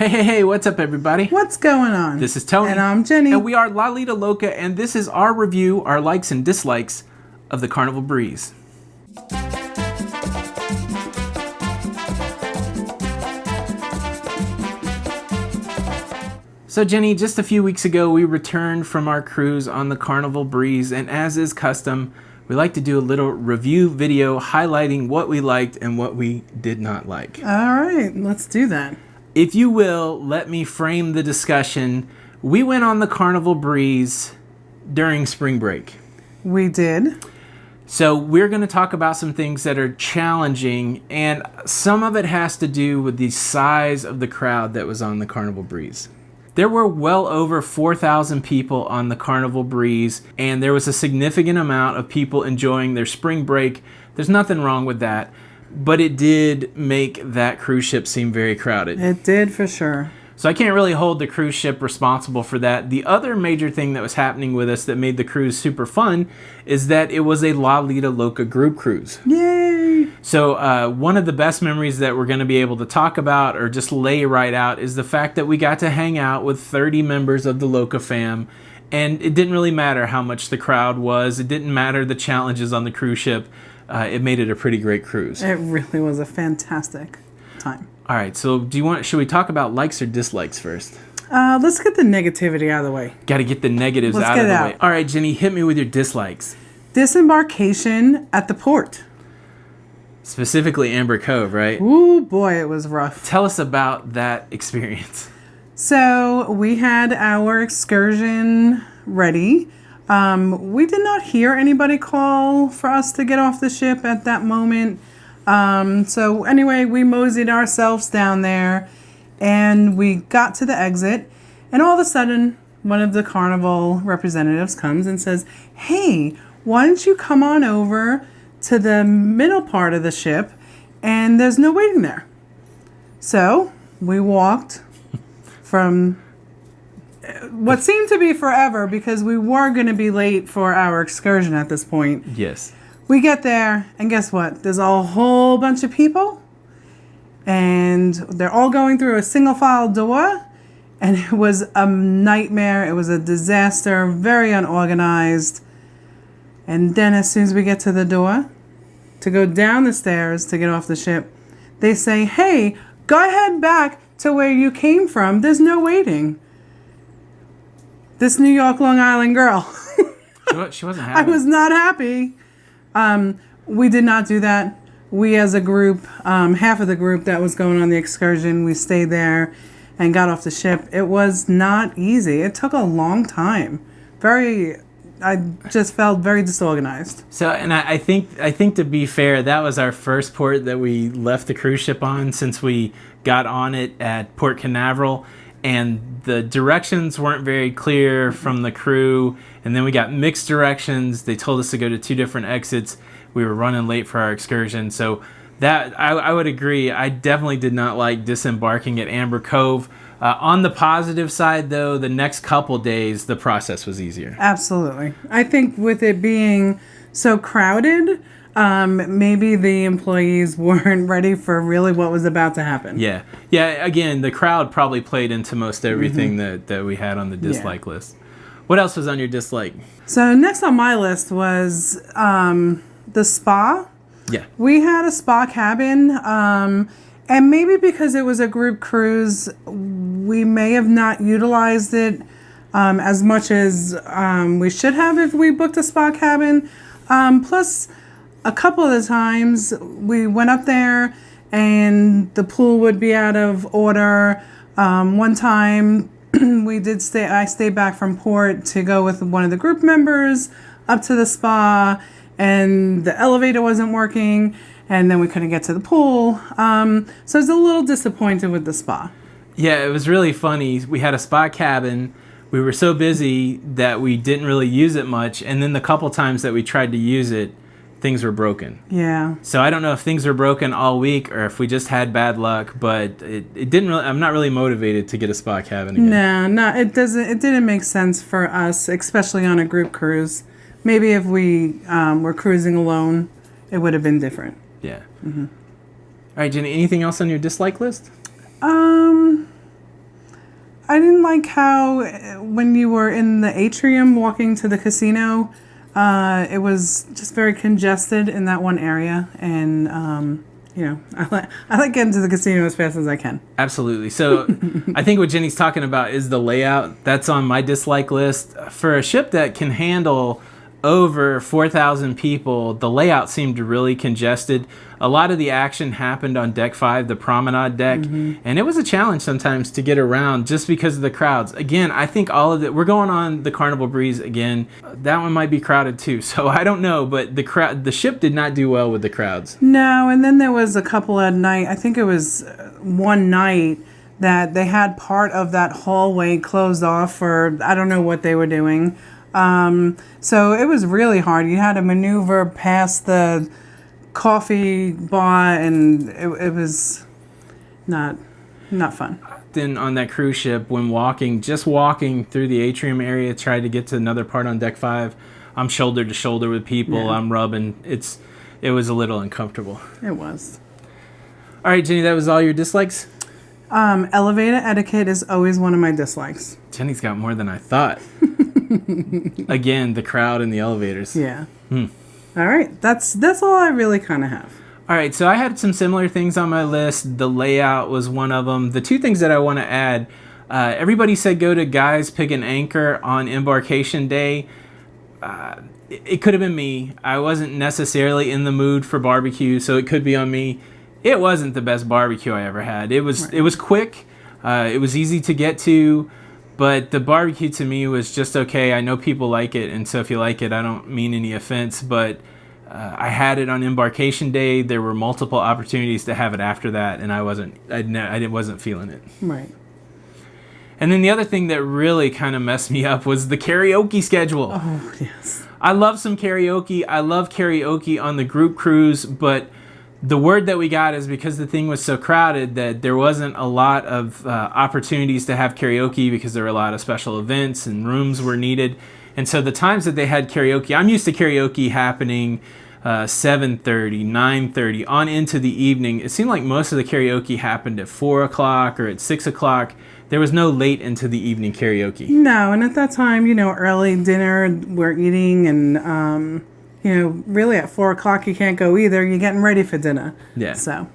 Hey, what's up, everybody? What's going on? This is Tony. And I'm Jenny. And we are Lido, Loca, and this is our review, our likes and dislikes of the Carnival Breeze. So, Jenny, just a few weeks ago, we returned from our cruise on the Carnival Breeze, and as is custom, we like to do a little review video highlighting what we liked and what we did not like. All right, let's do that. If you will, let me frame the discussion. We went on the Carnival Breeze during spring break. We did. So we're going to talk about some things that are challenging, and some of it has to do with the size of the crowd that was on the Carnival Breeze. There were well over 4,000 people on the Carnival Breeze, and there was a significant amount of people enjoying their spring break. There's nothing wrong with that, but it did make that cruise ship seem very crowded. It did for sure. So I can't really hold the cruise ship responsible for that. The other major thing that was happening with us that made the cruise super fun is that it was a Lido Loca group cruise. Yay! So one of the best memories that we're going to be able to talk about or just lay right out is the fact that we got to hang out with 30 members of the Loca fam. And it didn't really matter how much the crowd was. It didn't matter the challenges on the cruise ship. It made it a pretty great cruise. It really was a fantastic time. All right, so should we talk about likes or dislikes first? Let's get the negativity out of the way. Got to get the negatives out of the way. All right, Jenny, hit me with your dislikes. Disembarkation at the port. Specifically Amber Cove, right? Ooh, boy, it was rough. Tell us about that experience. So we had our excursion ready. We did not hear anybody call for us to get off the ship at that moment. So anyway, we moseyed ourselves down there and we got to the exit, and all of a sudden one of the Carnival representatives comes and says, "Hey, why don't you come on over to the middle part of the ship, and there's no waiting there." So we walked from what seemed to be forever because we were going to be late for our excursion at this point. Yes. We get there, and guess what? There's a whole bunch of people, and they're all going through a single file door, and it was a nightmare. It was a disaster, very unorganized. And then as soon as we get to the door to go down the stairs to get off the ship, they say, "Hey, go ahead back to where you came from. There's no waiting." This New York, Long Island girl. She wasn't happy. I was not happy. We did not do that. We as a group, half of the group that was going on the excursion, we stayed there and got off the ship. It was not easy. It took a long time. I just felt very disorganized. So, and I think to be fair, that was our first port that we left the cruise ship on since we got on it at Port Canaveral. And the directions weren't very clear from the crew. And then we got mixed directions. They told us to go to two different exits. We were running late for our excursion. So that I would agree. I definitely did not like disembarking at Amber Cove. On the positive side, though, the next couple days, the process was easier. Absolutely. I think with it being so crowded, maybe the employees weren't ready for really what was about to happen. Yeah. Again, the crowd probably played into most everything that we had on the dislike list. What else was on your dislike? So next on my list was the spa. Yeah. We had a spa cabin, and maybe because it was a group cruise, we may have not utilized it as much as we should have if we booked a spa cabin. Plus, a couple of the times we went up there and the pool would be out of order. One time I stayed back from port to go with one of the group members up to the spa, and the elevator wasn't working, and then we couldn't get to the pool. So I was a little disappointed with the spa. Yeah, it was really funny. We had a spa cabin. We were so busy that we didn't really use it much, and then the couple times that we tried to use it, things were broken. Yeah. So I don't know if things were broken all week or if we just had bad luck, but it didn't really, I'm not really motivated to get a spa cabin again. No, it didn't make sense for us, especially on a group cruise. Maybe if we were cruising alone, it would have been different. Yeah. Mm-hmm. All right, Jenny, anything else on your dislike list? I didn't like how when you were in the atrium walking to the casino, it was just very congested in that one area, and I like getting to the casino as fast as I can. Absolutely. So I think what Jenny's talking about is the layout. That's on my dislike list. For a ship that can handle over 4,000 people, the layout seemed really congested. A lot of the action happened on deck 5, the promenade deck, and it was a challenge sometimes to get around just because of the crowds. Again, I think all of it, we're going on the Carnival Breeze again. That one might be crowded too, so I don't know, but the ship did not do well with the crowds. No, and then there was a couple at night. I think it was one night that they had part of that hallway closed off for, I don't know what they were doing. So it was really hard. You had to maneuver past the coffee bar, and it was not fun. Then on that cruise ship, when walking through the atrium area, tried to get to another part on deck 5, I'm shoulder to shoulder with people. Yeah. I'm rubbing. It was a little uncomfortable. It was. All right, Jenny, that was all your dislikes? Elevator etiquette is always one of my dislikes. Jenny's got more than I thought. Again, the crowd in the elevators. Yeah. All right. That's all I really kind of have. All right. So I had some similar things on my list. The layout was one of them. The two things that I want to add, everybody said go to Guys Pick an Anchor on Embarkation Day. It could have been me. I wasn't necessarily in the mood for barbecue, so it could be on me. It wasn't the best barbecue I ever had. It was quick. It was easy to get to. But the barbecue to me was just okay. I know people like it, and so if you like it, I don't mean any offense. But I had it on Embarkation Day. There were multiple opportunities to have it after that, and I wasn't feeling it. Right. And then the other thing that really kind of messed me up was the karaoke schedule. Oh, yes. I love some karaoke. I love karaoke on the group cruise, but the word that we got is because the thing was so crowded that there wasn't a lot of opportunities to have karaoke because there were a lot of special events and rooms were needed. And so the times that they had karaoke, I'm used to karaoke happening 7:30, 9:30, on into the evening. It seemed like most of the karaoke happened at 4 o'clock or at 6 o'clock. There was no late into the evening karaoke. No, and at that time, early dinner, we're eating, and really at 4 o'clock you can't go either. You're getting ready for dinner. Yeah. So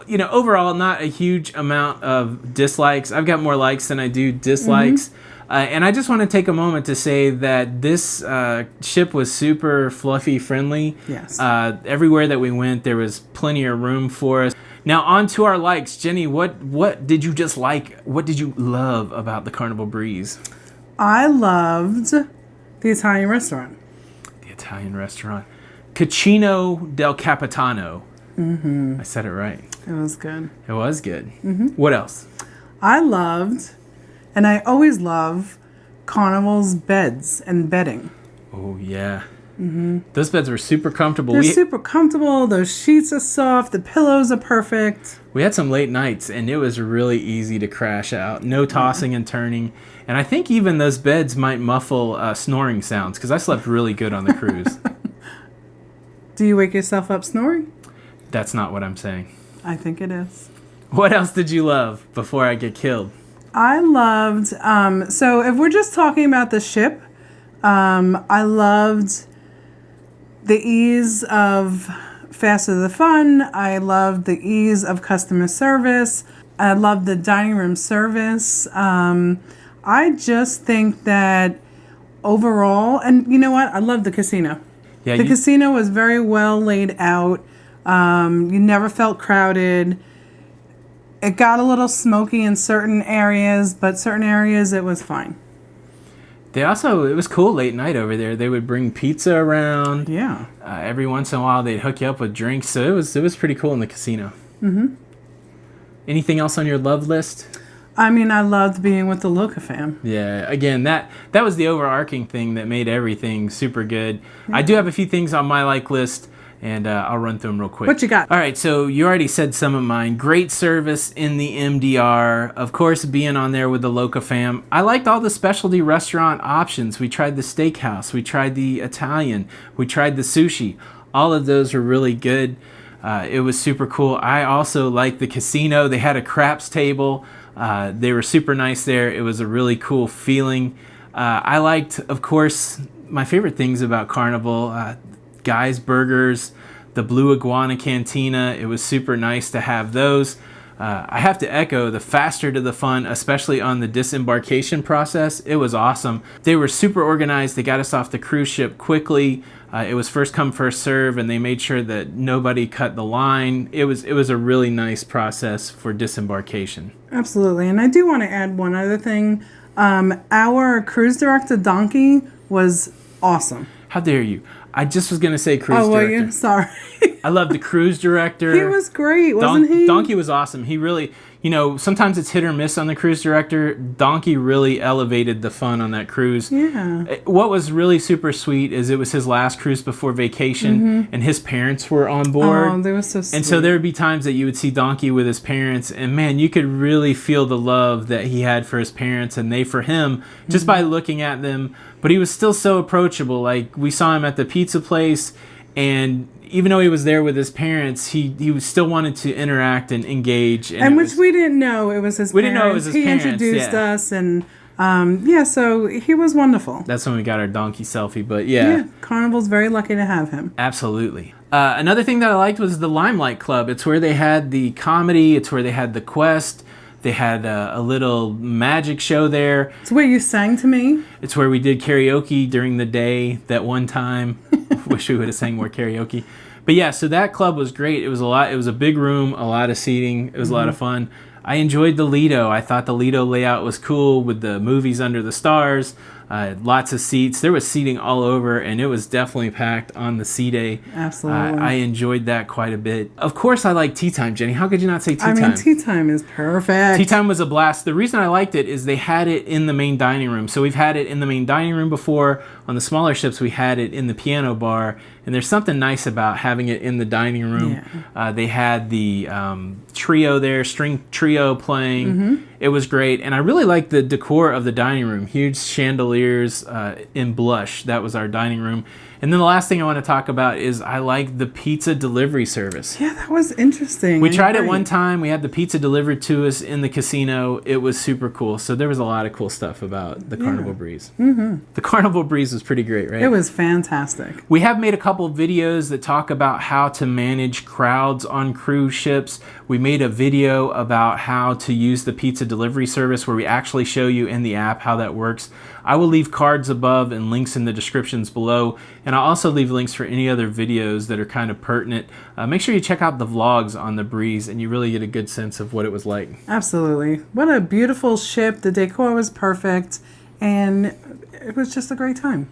overall, not a huge amount of dislikes. I've got more likes than I do dislikes. And I just want to take a moment to say that this ship was super fluffy friendly. Yes. Everywhere that we went, there was plenty of room for us. Now, on to our likes. Jenny, what did you just like? What did you love about the Carnival Breeze? I loved the Italian restaurant. Italian restaurant. Cucino del Capitano. I said it right. It was good. It was good. What else? I loved, and I always love, Carnival's beds and bedding. Oh, yeah. Those beds were super comfortable. They're super comfortable. Those sheets are soft. The pillows are perfect. We had some late nights, and it was really easy to crash out. No tossing and turning. And I think even those beds might muffle snoring sounds, because I slept really good on the cruise. Do you wake yourself up snoring? That's not what I'm saying. I think it is. What else did you love before I get killed? I loved, so if we're just talking about the ship, I loved the ease of Faster the Fun. I loved the ease of customer service. I loved the dining room service. I just think that overall, and you know what? I love the casino. Yeah, the casino was very well laid out. You never felt crowded. It got a little smoky in certain areas, but certain areas it was fine. It was cool late night over there. They would bring pizza around. Yeah. Every once in a while they'd hook you up with drinks. So it was pretty cool in the casino. Anything else on your love list? I mean, I loved being with the Loca fam. Yeah, again, that was the overarching thing that made everything super good. Yeah. I do have a few things on my like list, and I'll run through them real quick. What you got? All right, so you already said some of mine. Great service in the MDR. Of course, being on there with the Loca fam. I liked all the specialty restaurant options. We tried the steakhouse. We tried the Italian. We tried the sushi. All of those were really good. It was super cool. I also liked the casino. They had a craps table They were super nice there. It was a really cool feeling. I liked, of course, my favorite things about Carnival, Guy's Burgers, the Blue Iguana Cantina. It was super nice to have those. I have to echo the faster to the fun, especially on the disembarkation process. It was awesome. They were super organized. They got us off the cruise ship quickly. It was first come, first serve, and they made sure that nobody cut the line. It was a really nice process for disembarkation. Absolutely. And I do want to add one other thing. Our cruise director, Donkey, was awesome. How dare you? I just was going to say cruise director. Oh, were you? Sorry. I love the cruise director. He was great, wasn't he? Donkey was awesome. He really, sometimes it's hit or miss on the cruise director. Donkey really elevated the fun on that cruise. Yeah. What was really super sweet is it was his last cruise before vacation, and his parents were on board. Oh, they were so sweet. And so there would be times that you would see Donkey with his parents, and man, you could really feel the love that he had for his parents and they for him just by looking at them. But he was still so approachable. Like, we saw him at the pizza place, and even though he was there with his parents, he still wanted to interact and engage. And which we didn't know it was his parents. We didn't know it was his parents. He introduced us, and so he was wonderful. That's when we got our Donkey selfie, but yeah. Carnival's very lucky to have him. Absolutely. Another thing that I liked was the Limelight Club. It's where they had the comedy. It's where they had the quest. They had a little magic show there. It's where you sang to me. It's where we did karaoke during the day that one time. Wish we would have sang more karaoke. But yeah, so that club was great. It was a lot. It was a big room, a lot of seating. It was a lot of fun. I enjoyed the Lido. I thought the Lido layout was cool with the movies under the stars. Lots of seats. There was seating all over, and it was definitely packed on the sea day. Absolutely. I enjoyed that quite a bit. Of course, I like tea time, Jenny. How could you not say tea time? I mean, tea time is perfect. Tea time was a blast. The reason I liked it is they had it in the main dining room. So we've had it in the main dining room before. On the smaller ships, we had it in the piano bar. And there's something nice about having it in the dining room. Yeah. They had the trio there, string trio playing. It was great. And I really liked the decor of the dining room. Huge chandeliers in blush. That was our dining room. And then the last thing I want to talk about is I like the pizza delivery service. Yeah, that was interesting. We tried it one time. We had the pizza delivered to us in the casino. It was super cool. So there was a lot of cool stuff about the Carnival Breeze. The Carnival Breeze was pretty great, right? It was fantastic. We have made a couple of videos that talk about how to manage crowds on cruise ships. We made a video about how to use the pizza delivery service where we actually show you in the app how that works. I will leave cards above and links in the descriptions below, and I'll also leave links for any other videos that are kind of pertinent. Make sure you check out the vlogs on the Breeze, and you really get a good sense of what it was like. Absolutely. What a beautiful ship. The decor was perfect, and it was just a great time.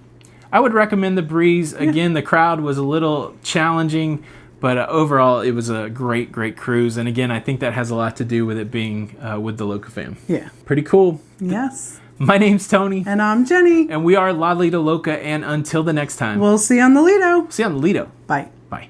I would recommend the Breeze. Again, the crowd was a little challenging, but overall, it was a great, great cruise. And again, I think that has a lot to do with it being with the Loca fam. Yeah. Pretty cool. Yes. My name's Tony. And I'm Jenny. And we are La Lido Loca. And until the next time, we'll see you on the Lido. See you on the Lido. Bye. Bye.